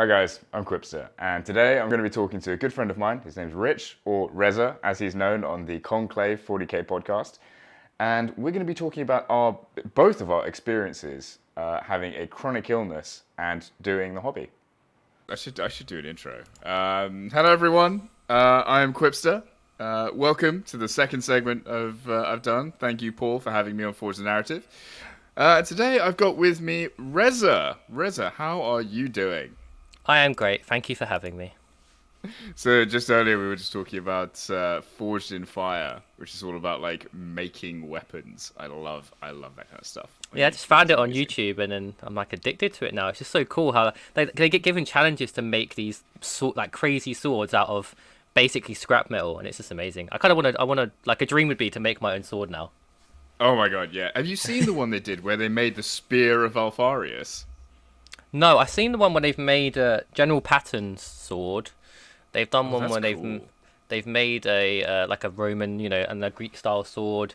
Hi guys, I'm Quipster, and today I'm going to be talking to a good friend of mine. His name's Rich, or Rezza, as he's known on the Conclave 40k podcast. And we're going to be talking about both of our experiences having a chronic illness and doing the hobby. I should do an intro. Hello everyone. I am Quipster. Welcome to the second segment of I've done. Thank you, Paul, for having me on Forge the Narrative. Today I've got with me Rezza. Rezza, how are you doing? I am great. Thank you for having me. So just earlier we were just talking about Forged in Fire, which is all about like making weapons. I love that kind of stuff. Yeah, I just found it on YouTube, and then I'm like addicted to it now. It's just so cool how they get given challenges to make these like crazy swords out of basically scrap metal, and it's just amazing. I want to like a dream would be to make my own sword now. Oh my god, yeah. Have you seen the one they did where they made the Spear of Alfarius? No, I've seen the one where they've made General Patton's sword. They've done one where cool. they've made a like a Roman, and a Greek style sword.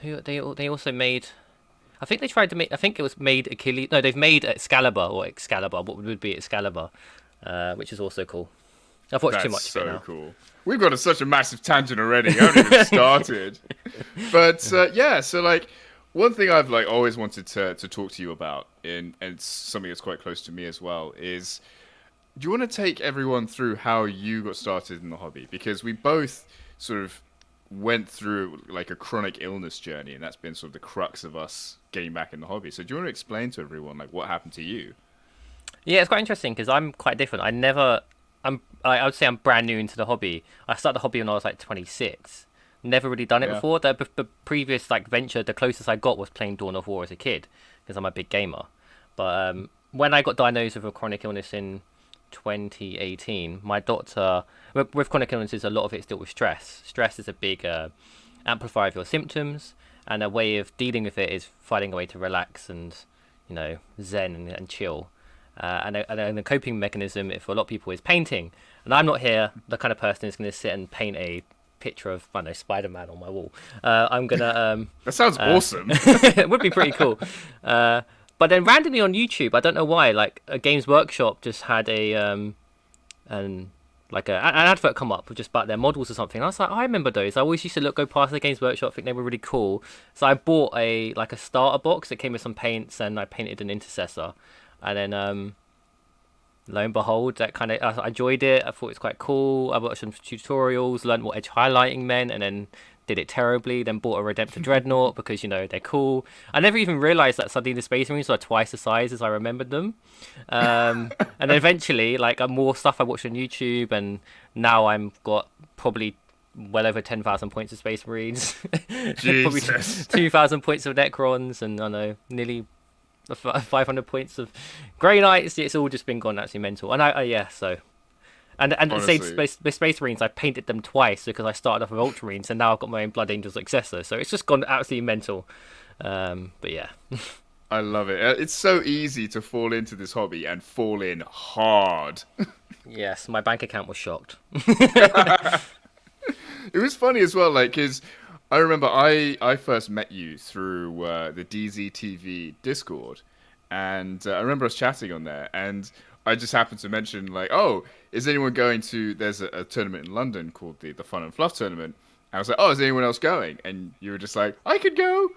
They also made. I think they tried to make. I think it was made Achilles. No, they've made Excalibur. What would be Excalibur, which is also cool. I've watched too much of it now. That's so cool. We've got such a massive tangent already. I haven't even started. But yeah, so like one thing I've like always wanted to talk to you about, and it's something that's quite close to me as well, is do you want to take everyone through how you got started in the hobby? Because we both sort of went through like a chronic illness journey, and that's been sort of the crux of us getting back in the hobby. So do you want to explain to everyone like what happened to you? Yeah, it's quite interesting because I'm quite different. I would say I'm brand new into the hobby. I started the hobby when I was like 26. Never really done it before. The previous like venture, the closest I got was playing Dawn of War as a kid because I'm a big gamer. But when I got diagnosed with a chronic illness in 2018, my doctor, with chronic illnesses, a lot of it's dealt with stress. Stress is a big amplifier of your symptoms, and a way of dealing with it is finding a way to relax and zen and chill. And a coping mechanism for a lot of people is painting. And I'm not here the kind of person who's going to sit and paint a picture of, I don't know, Spider-Man on my wall. I'm going to... that sounds awesome. It would be pretty cool. But then randomly on YouTube, I don't know why, like a Games Workshop just had an advert come up just about their models or something. And I was like, I remember those. I always used to go past the Games Workshop, think they were really cool. So I bought a starter box that came with some paints, and I painted an intercessor. And then, lo and behold, I enjoyed it. I thought it was quite cool. I watched some tutorials, learned what edge highlighting meant, and then did it terribly. Then bought a Redemptor Dreadnought because they're cool. I never even realised that suddenly the Space Marines were twice the size as I remembered them. And then eventually, like more stuff I watched on YouTube, and now I've got probably well over 10,000 points of Space Marines, probably 2,000 points of Necrons, and I know nearly 500 points of Grey Knights. It's all just been gone absolutely mental. And and the same Space Marines, I painted them twice because I started off with Ultramarines, and now I've got my own Blood Angel successor. So it's just gone absolutely mental. But yeah. I love it. It's so easy to fall into this hobby and fall in hard. Yes, my bank account was shocked. It was funny as well, like, because I remember I first met you through the DZTV Discord, and I remember us chatting on there, and I just happened to mention, like, oh, is anyone going to, there's a tournament in London called the Fun and Fluff Tournament, and I was like, oh, is anyone else going? And you were just like, I could go,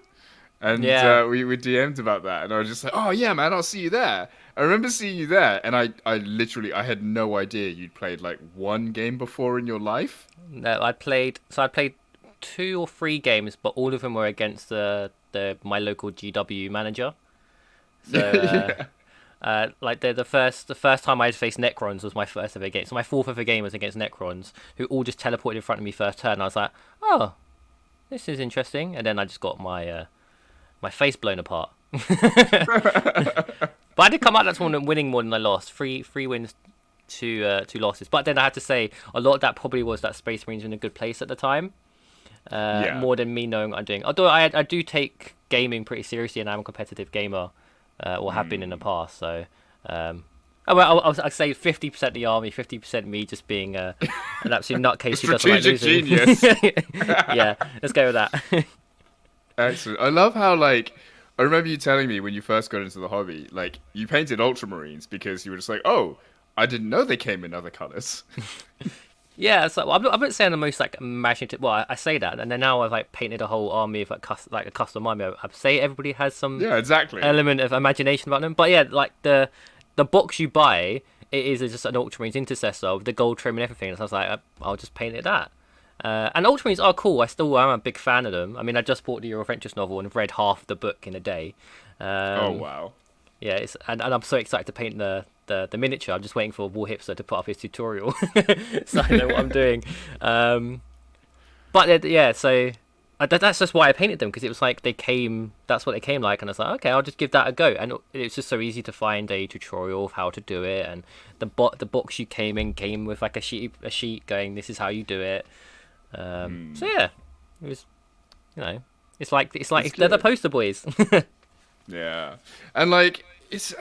and we DM'd about that, and I was just like, oh yeah, man, I'll see you there. I remember seeing you there, and I had no idea you'd played like one game before in your life. No, I played 2 or 3 games, but all of them were against my local GW manager. So, like the first time I faced Necrons was my first ever game. So my 4th ever game was against Necrons, who all just teleported in front of me first turn. I was like, oh, this is interesting, and then I just got my face blown apart. But I did come out that tournament winning more than I lost. 3 wins, 2 losses. But then I had to say a lot of that probably was that Space Marines were in a good place at the time. More than me knowing what I'm doing. Although I do take gaming pretty seriously, and I'm a competitive gamer, or have been in the past. So, I'd say 50% the army, 50% me just being an absolute nutcase who doesn't like losing. Genius. Yeah, let's go with that. Excellent. I love how, like, I remember you telling me when you first got into the hobby, like, you painted Ultramarines because you were just like, oh, I didn't know they came in other colors. Yeah, so I'm not saying the most like imaginative. Well, I say that, and then now I've like painted a whole army of like a custom army. I say everybody has some Yeah, exactly. element of imagination about them, but yeah, like the box you buy, it is just an Ultramarines Intercessor with the gold trim and everything. And so I was like, I'll just paint it that. And Ultramarines are cool. I still am a big fan of them. I mean, I just bought the Euro Adventures novel and read half the book in a day. Oh wow. Yeah, and I'm so excited to paint the miniature. I'm just waiting for War Hipster to put up his tutorial, so I know what I'm doing. But yeah, so that's just why I painted them, because it was like they came. That's what they came like, and I was like, okay, I'll just give that a go. And it's just so easy to find a tutorial of how to do it, and the box you came with like a sheet going, this is how you do it. So yeah, it was, it's like they're the poster boys. Yeah, and like it's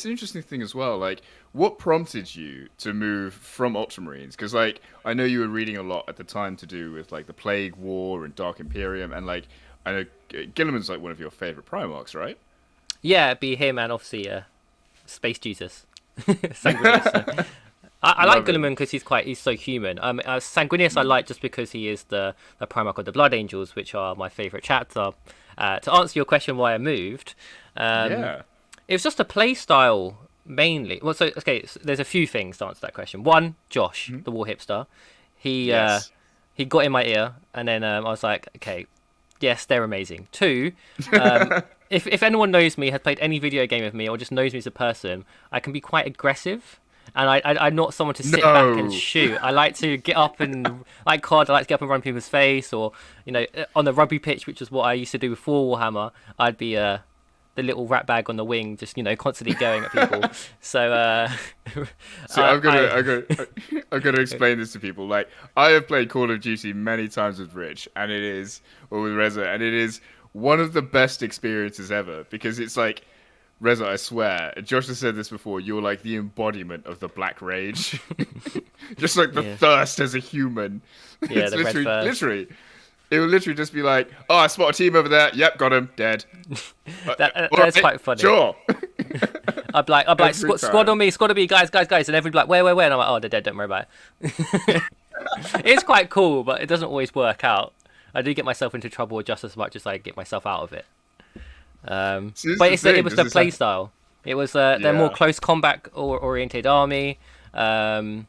an interesting thing as well. Like, what prompted you to move from Ultramarines? Because like I know you were reading a lot at the time to do with like the Plague War and Dark Imperium, and like I know Gilliman's like one of your favorite Primarchs, right? Yeah, it'd be him and obviously Space Jesus. Sanguinius. I like Gilliman because he's so human. Sanguinius I like just because he is the Primarch of the Blood Angels, which are my favourite chapter. To answer your question why I moved, Yeah. it was just a play style mainly. Well, so there's a few things to answer that question. One, Josh, the War Hipster, he got in my ear, and then I was like, okay, yes, they're amazing. Two, if anyone knows me, has played any video game with me, or just knows me as a person, I can be quite aggressive. And I'm not someone to sit back and shoot. I like to get up and, like COD, I like to get up and run people's face, or, on the rugby pitch, which is what I used to do before Warhammer, I'd be the little rat bag on the wing, just, constantly going at people. So, I'm gonna explain this to people. Like, I have played Call of Duty many times with Rich, or with Rezza, and it is one of the best experiences ever, because it's like, Rezza, I swear, Josh has said this before, you're like the embodiment of the Black Rage. Just like the thirst as a human. Yeah, It's the red thirst. literally, it will literally just be like, oh, I spot a team over there. Yep, got him, dead. That's quite funny. Sure. I'd be like, squad on me, guys, and everybody'd be like, where? And I'm like, oh, they're dead, don't worry about it. It's quite cool, but it doesn't always work out. I do get myself into trouble just as much as I get myself out of it. But it was the play style. It was they're more close combat oriented army. There's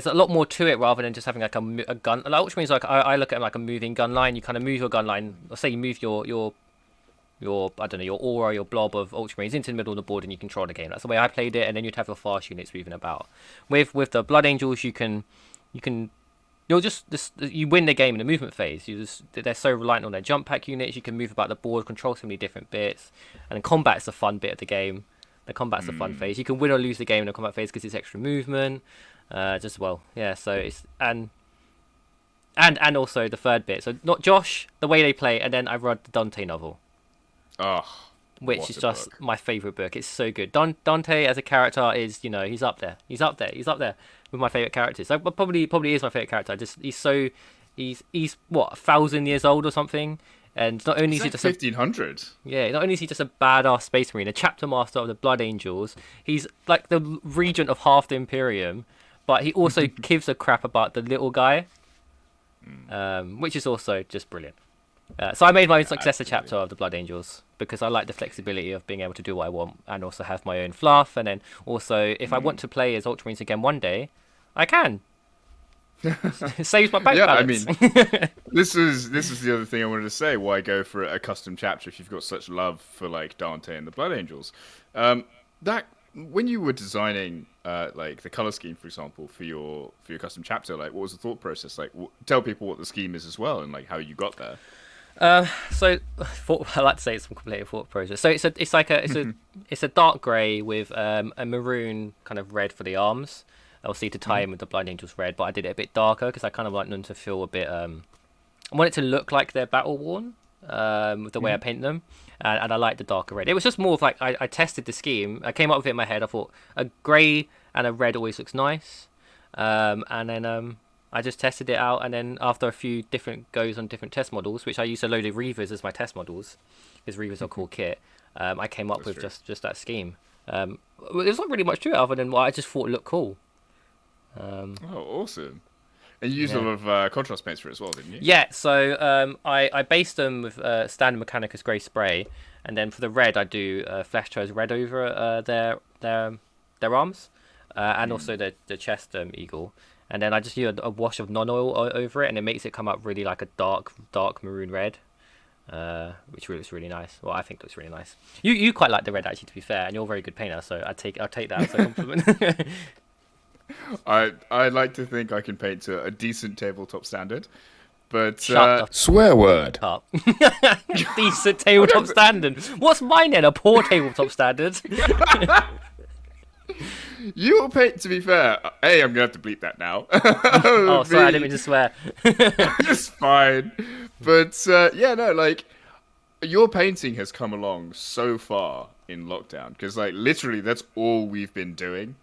a lot more to it rather than just having like a gun. Like, which means like I look at it like a moving gun line. You kind of move your gun line. Let's say you move your I don't know, your aura, your blob of Ultramarines into the middle of the board, and you control the game. That's the way I played it. And then you'd have your fast units moving about. With the Blood Angels, you win the game in the movement phase. They're so reliant on their jump pack units. You can move about the board, control so many different bits, and then combat's the fun bit of the game. The combat's the fun phase. You can win or lose the game in the combat phase because it's extra movement. So it's and also the third bit. So not Josh, the way they play, and then I read the Dante novel. Oh, which is just my favorite book. It's so good. Dante as a character is, he's up there. He's up there with my favorite characters. So probably is my favorite character. He's what, 1,000 years old or something. And not only is he just 1,500. Not only is he just a badass space marine, a chapter master of the Blood Angels. He's like the regent of half the Imperium, but he also gives a crap about the little guy, which is also just brilliant. So I made my own successor chapter of the Blood Angels because I like the flexibility of being able to do what I want and also have my own fluff. And then also, if I want to play as Ultramarines again one day, I can. It saves my bank balance. I mean, this is the other thing I wanted to say. Why go for a custom chapter if you've got such love for like Dante and the Blood Angels? That when you were designing like the color scheme, for example, for your custom chapter, like what was the thought process? Like, tell people what the scheme is as well and like how you got there. So I like to say it's some complicated thought process. So it's a dark grey with a maroon kind of red for the arms. Obviously to tie in with the Blind Angels red, but I did it a bit darker because I kind of like them to feel a bit. I want it to look like they're battle worn with the way I paint them, and I like the darker red. It was just more of like I tested the scheme. I came up with it in my head. I thought a grey and a red always looks nice, and then I just tested it out, and then after a few different goes on different test models, which I used a load of Reavers as my test models, because Reavers are cool kit, I came up with just that scheme. There's not really much to it other than what I just thought looked cool. Oh, awesome! And you used a lot of contrast paints for it as well, didn't you? Yeah, so I based them with standard Mechanicus grey spray, and then for the red I do Flesh Toes red over their arms, and also the chest eagle, and then I just use a wash of non-oil over it, and it makes it come up really like a dark maroon red, which looks really nice. Well, I think looks really nice. You quite like the red actually, to be fair, and you're a very good painter, so I'll take that as a compliment. I like to think I can paint to a decent tabletop standard, but Shut the Swear word. up. Decent tabletop standard. What's mine then? A poor tabletop standard? you will paint. To be fair, I'm gonna have to bleep that now. Oh, sorry, I didn't mean to swear. It's fine, but yeah, no, like your painting has come along so far in lockdown because, like, literally, that's all we've been doing.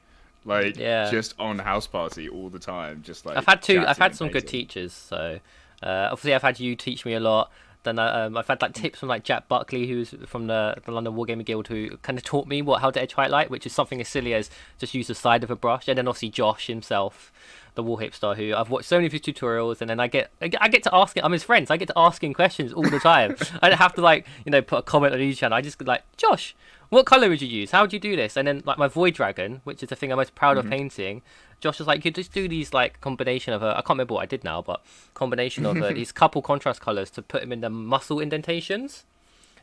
Like, just on house party all the time, just like I've had some good teachers. So obviously, I've had you teach me a lot. Then I've had like tips from like Jack Buckley, who's from the London Wargaming Guild, who kind of taught me how to edge highlight, which is something as silly as just use the side of a brush. And then obviously Josh himself, the War Hipster, who I've watched so many of his tutorials, and then I get to ask him. I'm his friends. I get to ask him questions all the time. I don't have to put a comment on each channel. I just like, Josh, what color would you use? How would you do this? And then like my Void Dragon, which is the thing I'm most proud of painting. Josh was like, you just do these like combination of I can't remember what I did now, but combination of these couple contrast colors to put them in the muscle indentations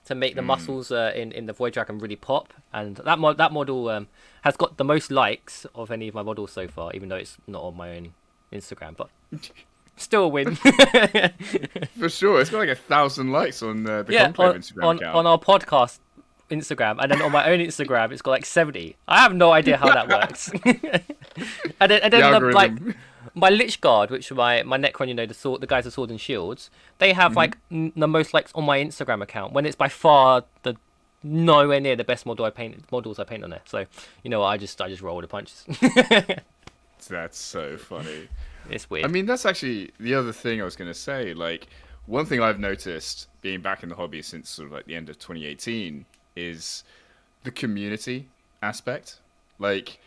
to make the muscles in the Void Dragon really pop. And that model has got the most likes of any of my models so far, even though it's not on my own Instagram, but still a win. For sure, it's got like 1,000 likes on the Conclave Instagram account. On our podcast Instagram, and then on my own Instagram it's got like 70. I have no idea how that works. and then like my Lich Guard, which my Necron, the guys with sword and shields, they have like the most likes on my Instagram account, when it's by far the nowhere near the best models I paint on there. So you know what, I just roll with the punches. That's so funny. It's weird. I mean, that's actually the other thing I was going to say. Like, one thing I've noticed being back in the hobby since sort of like the end of 2018 is the community aspect. Like,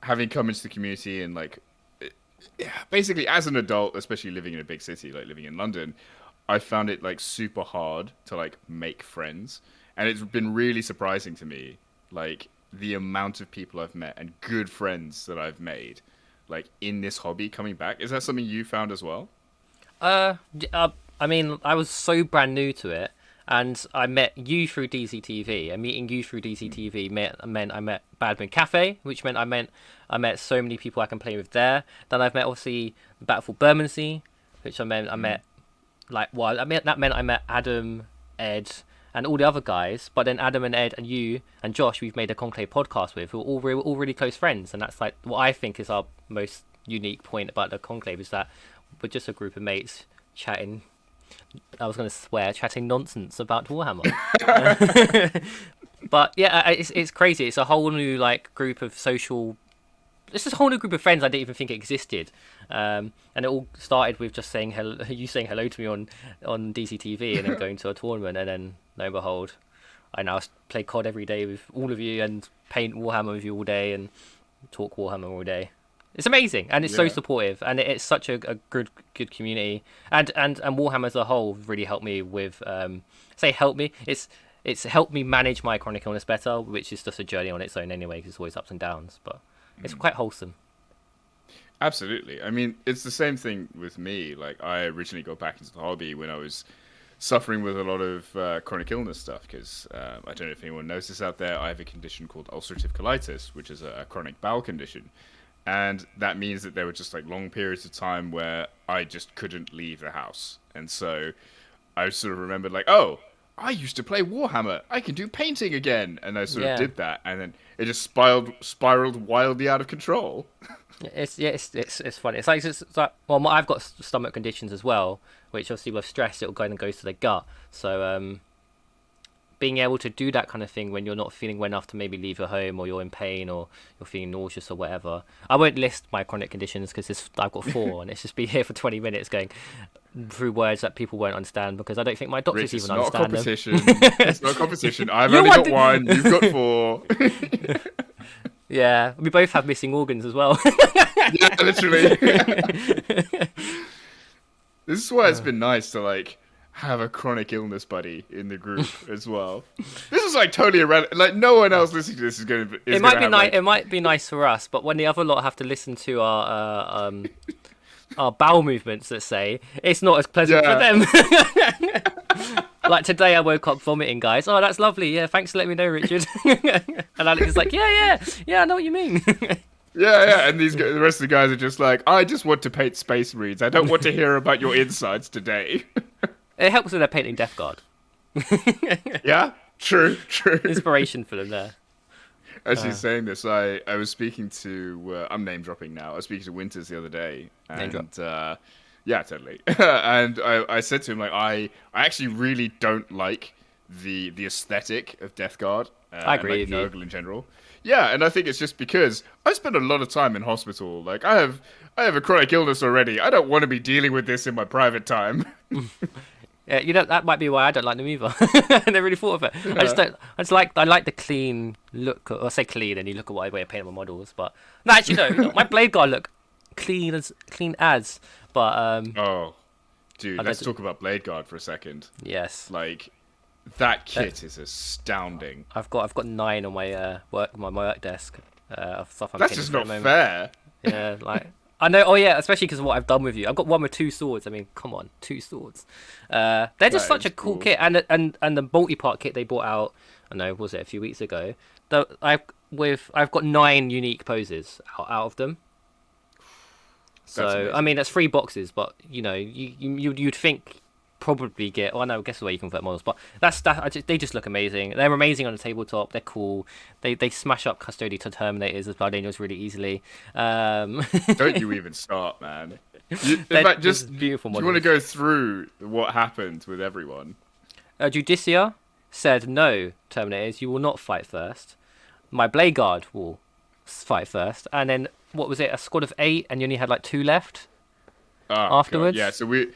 having come into the community and like, basically as an adult, especially living in a big city, like living in London, I found it like super hard to like make friends. And it's been really surprising to me, like the amount of people I've met and good friends that I've made, like in this hobby coming back. Is that something you found as well? I mean, I was so brand new to it, and I met you through DCTV, and meeting you through DCTV meant I met Badman Cafe, which meant I met so many people I can play with there. Then I've met obviously Battlefield Bermondsey, which I met I met Adam, Ed, and all the other guys. But then Adam and Ed and you and Josh, we've made a Conclave podcast with, who are all really close friends, and that's like what I think is our most unique point about the Conclave, is that we're just a group of mates chatting. I was going to swear, chatting nonsense about Warhammer. But yeah, it's crazy. It's a whole new like group of social. It's a whole new group of friends I didn't even think existed. And it all started with just saying hello, you saying hello to me on DCTV, and then going to a tournament, and then lo and behold, I now play COD every day with all of you and paint Warhammer with you all day and talk Warhammer all day. It's amazing, and it's so supportive, and it's such a good community, and Warhammer as a whole really helped me with it's helped me manage my chronic illness better, which is just a journey on its own anyway, because it's always ups and downs, but it's quite wholesome. Absolutely. I mean, it's the same thing with me. Like, I originally got back into the hobby when I was suffering with a lot of chronic illness stuff, because I don't know if anyone knows this out there, I have a condition called ulcerative colitis, which is a chronic bowel condition. And that means that there were just like long periods of time where I just couldn't leave the house. And so I sort of remembered like, oh, I used to play Warhammer. I can do painting again. And I sort of did that. And then it just spiraled wildly out of control. It's funny. It's like well, I've got stomach conditions as well, which obviously with stress, it'll go and goes to the gut. So being able to do that kind of thing when you're not feeling well enough to maybe leave your home, or you're in pain, or you're feeling nauseous or whatever. I won't list my chronic conditions because I've got 4, and it's just been here for 20 minutes going through words that people won't understand, because I don't think my doctors even understand them. It's not a competition. I've only got 1. You've got 4. Yeah, we both have missing organs as well. Yeah, literally. This is why it's been nice to like have a chronic illness buddy in the group as well. This is like totally irrelevant. Like no one else listening to this is going to. It might be nice. It might be nice for us, but when the other lot have to listen to our bowel movements, let's say, it's not as pleasant for them. Like today, I woke up vomiting, guys. Oh, that's lovely. Yeah, thanks for letting me know, Richard. And Alex is like, yeah, I know what you mean. Yeah, and the rest of the guys are just like, I just want to paint Space Marines. I don't want to hear about your insides today. It helps when they're painting Death Guard. Yeah, true. Inspiration for them there. Actually, saying this, I was speaking to, I'm name dropping now. I was speaking to Winters the other day. Name And, drop. yeah, totally. And I said to him, like, I actually really don't like the aesthetic of Death Guard. I agree and, with like, you. Nurgle in general. Yeah, and I think it's just because I spend a lot of time in hospital. Like, I have a chronic illness already. I don't want to be dealing with this in my private time. Yeah, that might be why I don't like them either. I never really thought of it. I just don't. I like the clean look. Or I say clean, and you look at what I paint my models. But no, actually no. My Blade Guard look clean as. But Oh, dude, let's talk about Blade Guard for a second. yes, Like, that kit is astounding. I've got 9 on my work desk. Of stuff I'm That's painting just for not the moment. fair. Yeah, like I know. Oh yeah, especially because of what I've done with you. I've got one with 2 swords. I mean, come on, 2 swords. They're just That such a is cool cool. kit, and the multi-part kit they brought out. I know, was it a few weeks ago? I've got 9 unique poses out of them. So amazing. I mean, that's 3 boxes, but you know, you'd think probably get. Oh no, guess where you convert models, but they just look amazing. They're amazing on the tabletop. They're cool. They smash up custody to terminators as Blood Angels really easily. Don't you even start, man. In They're fact, just beautiful do you want to models. go through what happened with everyone? Judicia said, "No, Terminators, you will not fight first. My Blade Guard will fight first." And then what was it? A squad of 8, and you only had like 2 left. Afterwards? God. Yeah, so we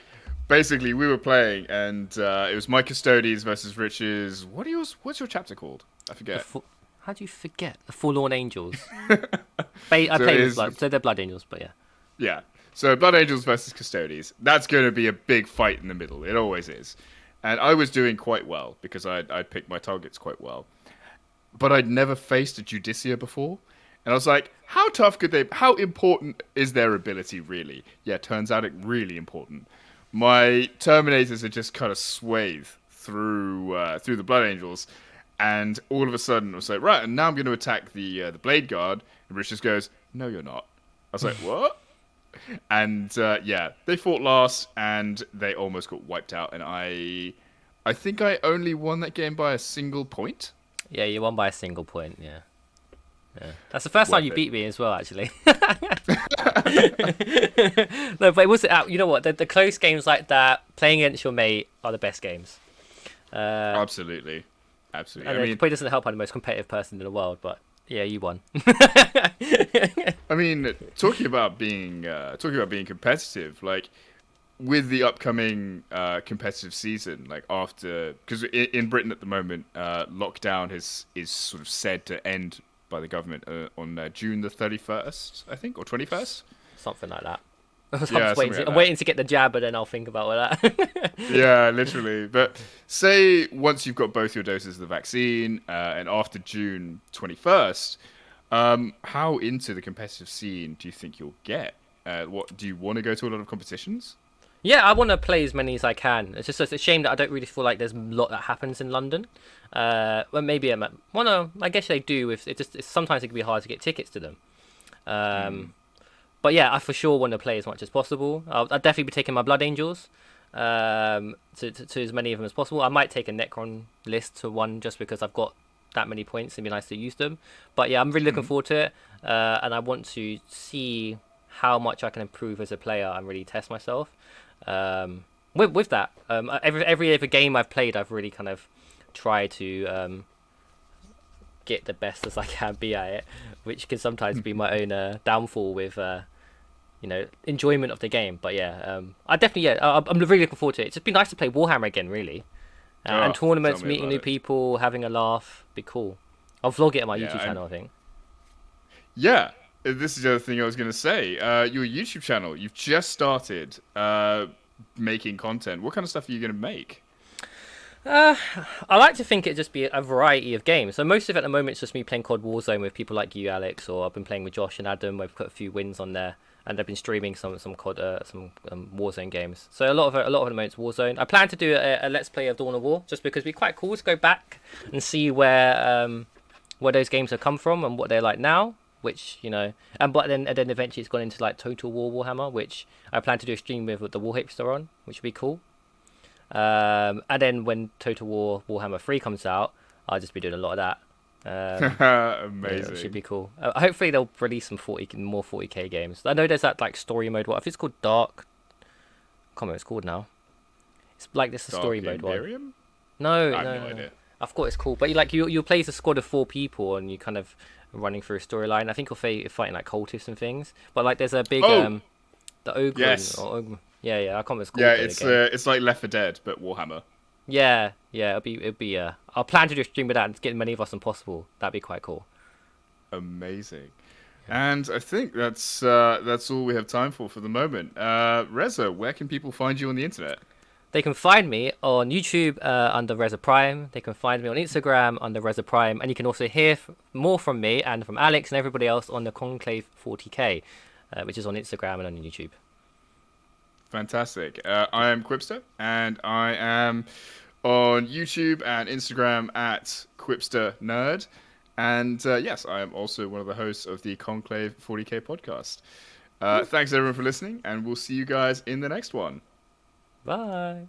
were playing, and it was my Custodies versus Rich's. What's your chapter called? I forget. How do you forget the Forlorn Angels? I played with Blood, so they're Blood Angels, but yeah. Yeah. So Blood Angels versus Custodies. That's going to be a big fight in the middle. It always is. And I was doing quite well because I'd picked my targets quite well. But I'd never faced a Judicia before. And I was like, how important is their ability really? Yeah, turns out it's really important. My Terminators are just kind of swathed through the Blood Angels. And all of a sudden I was like, right, and now I'm going to attack the Blade Guard. And Rich just goes, no, you're not. I was like, what? And yeah, they fought last, and they almost got wiped out. And I think I only won that game by a single point. Yeah, you won by a single point. Yeah. That's the first time you beat me as well, actually. No, but it was you know what? The close games like that, playing against your mate, are the best games. Absolutely. And I mean, it probably doesn't help I'm the most competitive person in the world, but yeah, you won. I mean, talking about being competitive, like with the upcoming competitive season, like after, because in Britain at the moment, lockdown is sort of said to end by the government on June the 31st, I think, or 21st. Something like that. I'm Yeah, waiting to get the jab, and then I'll think about all that. Yeah, literally. But say once you've got both your doses of the vaccine, and after June 21st, how into the competitive scene do you think you'll get? What do you want to go to a lot of competitions? Yeah, I want to play as many as I can. It's a shame that I don't really feel like there's a lot that happens in London. Well, maybe I guess they do. Sometimes it can be hard to get tickets to them. But yeah, I for sure want to play as much as possible. I'll definitely be taking my Blood Angels to as many of them as possible. I might take a Necron list to one just because I've got that many points. It'd be nice to use them. But yeah, I'm really looking forward to it, and I want to see how much I can improve as a player and really test myself. With that, every other game I've played, I've really kind of tried to get the best as I can be at it, which can sometimes be my own downfall with enjoyment of the game. But yeah, I'm really looking forward to it. It's just be nice to play Warhammer again, really, and tournaments, meeting new people, having a laugh, be cool. I'll vlog it on my YouTube channel, I think. Yeah, this is the other thing I was going to say. Your YouTube channel, you've just started making content. What kind of stuff are you going to make? I like to think it'd just be a variety of games. So most of it at the moment is just me playing COD Warzone with people like you, Alex, or I've been playing with Josh and Adam. We've put a few wins on there, and I've been streaming some COD, Warzone games. So a lot of it at the moment is Warzone. I plan to do a Let's Play of Dawn of War, just because it'd be quite cool to go back and see where those games have come from and what they're like now. Which and then eventually it's gone into like Total War Warhammer, which I plan to do a stream with the War Hipster on, which would be cool. And then when Total War Warhammer 3 comes out, I'll just be doing a lot of that. Amazing. Yeah, it should be cool. Hopefully they'll release some more 40k games. I know there's that like story mode. What if it's called Dark? I can't remember what it's called now. It's like this a story mode Imperium? one. No, I have no idea. I forgot it's called. But you play as a squad of 4 people and you kind of running through a storyline. I think you're fighting like cultists and things. But like there's a big the ogre. Yes. Yeah, I can't remember what it's called. Yeah, it's like Left 4 Dead, but Warhammer. Yeah, it'll be. I'll plan to do a stream with that and get as many of us as possible. That'd be quite cool. Amazing. And I think that's all we have time for the moment. Rezza, where can people find you on the internet? They can find me on YouTube under Rezza Prime. They can find me on Instagram under Rezza Prime, and you can also hear more from me and from Alex and everybody else on the Conclave 40k, which is on Instagram and on YouTube. Fantastic. I am Quipster, and I am on YouTube and Instagram at Quipster Nerd. And yes, I am also one of the hosts of the Conclave 40k podcast. Thanks everyone for listening, and we'll see you guys in the next one. Bye.